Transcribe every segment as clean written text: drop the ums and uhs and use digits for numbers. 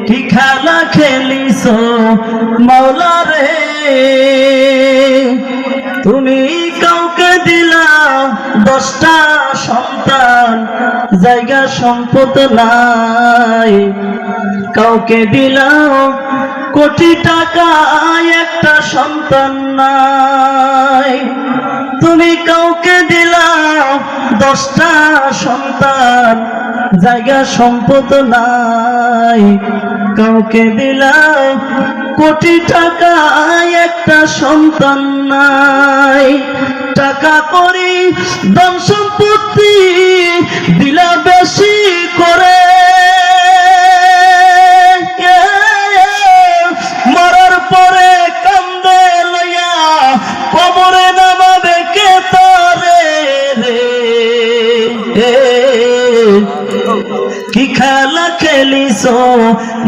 কি খেলা খেলিছো মাওলা রে তুমি কাউকে দিলা 10টা সন্তান জায়গা সম্পদ নাই কাউকে দিলাও কোটি টাকা একটা সন্তান নাই তুমি কাউকে দিলাও 10টা সন্তান জায়গা সম্পদ নাই কাউকে দিলাও কোটি টাকা একটা সন্তান নাই টাকা করি ধন সম্পত্তি দিলা বেশি করে মরার পরে কান্দে লইয়া কবরে নামাবে কে তারে রে কি খেলা খেলিছো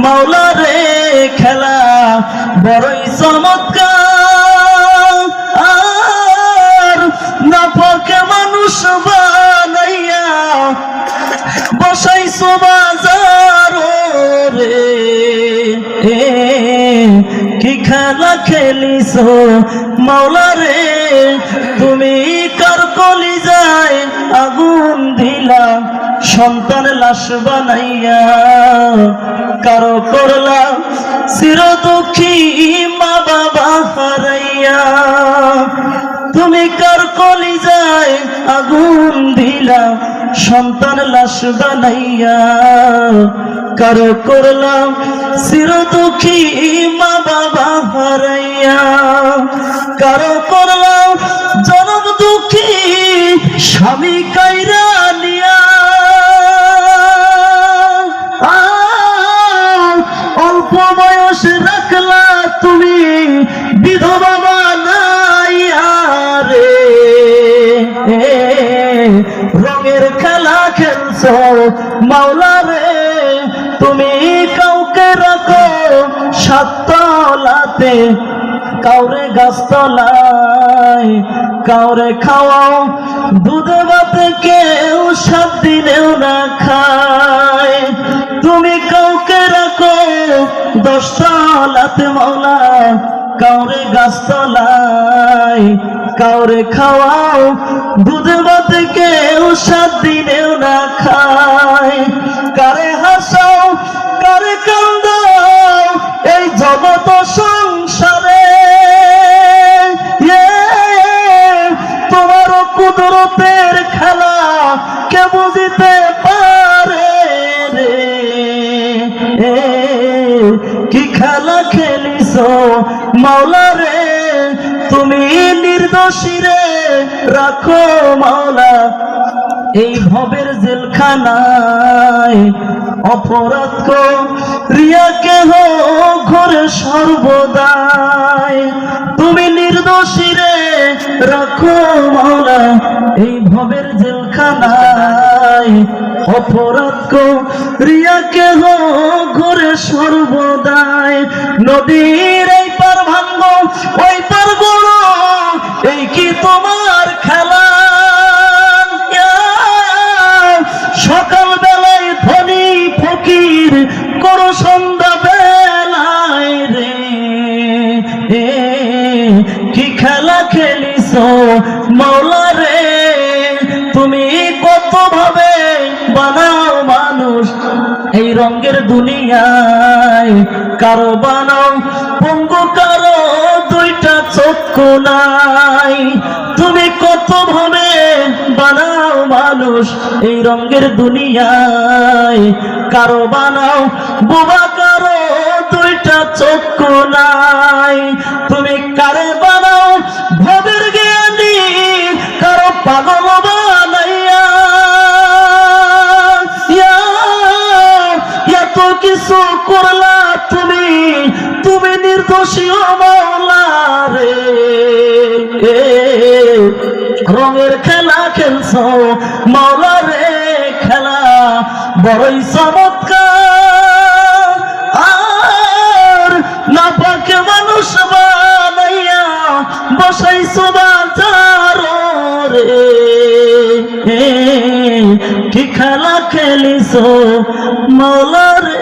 মাওলা রে খেলা বড়ই চমৎকার আর নাপাক মানুষ বানাইয়া বসাইছো বাজার রে কি খেলা খেলিছো মাওলা রে তুমি কার কলিজায় আগুন দিলা সন্তান লাশ বানাইয়া কারো করলা চির দুঃখী মা বাবা হারাইয়া তুমি কার কলিজায় আগুন দিলা সন্তান লাশ বানাইয়া কারো করলা চির দুঃখী মা বাবা হারাইয়া কারো করলা জনম দুঃখী স্বামী কাইরা নিয়া অল্প বয়স রাখলা তুমি বিধবা বানাইয়া রে রঙের খেলা খেলছো মাওলা রে তুমি কাউকে রাখো 7 তলাতে কাউরে গাছতলায় কাউরে খাওয়াও দুধ ভাতে কেউ 7 দিনেও না খায় তুমি কাউকে রাখো 10 তলাতে মাওলা কাউরে গাছতলায় কাউরে খাওয়াও দুধ ভাতে কেউ 7 দিনেও না খায় কারে হাসাও কারে কান্দাও এই জগৎ সংসারে তোমার কুদরতের খেলা কে বুঝিতে পারে রে কি খেলা খেলিছো মাওলা রে তুমি নির্দোষী রে রাখো মাওলা এই ভবের জেলখানায় অপরাধ করিয়া কেহ ঘরে সর্বদাই তুমি নির্দোষী রে রাখো মাওলা এই ভবের জেলখানায় অপরাধ করিয়া কেহ ঘরে সর্বদাই নদীর এই পার ভাঙ্গ ওই পার বড় এই কি তোমার খেলা সকাল বেলায় ধনী ফকির করো সন্ধ্যা বেলায় রে কি খেলা খেলিছো মাওলা রে তুমি কত ভাবে বানাও মানুষ এই রঙের দুনিয়ায় কারো বানাও পঙ্গু কারো 2টা চক্ষু নাই তুমি কত ভাবে বানাও মানুষ এই রঙের দুনিয়ায় কারো বানাও বোবা কারো 2টা চক্ষু নাই তুমি কারে বানাও ভবের জ্ঞানী কারো পাগল বানাইয়া এত কিছু করলা তুমি তুমি নির্দোষী মাওলা রে রঙের খেলা খেলছো মাওলা রে খেলা বড়ই চমৎকার আর নাপাক মানুষ বানাইয়া বসাইছো বাজার রে কি খেলা খেলিছো মাওলা রে।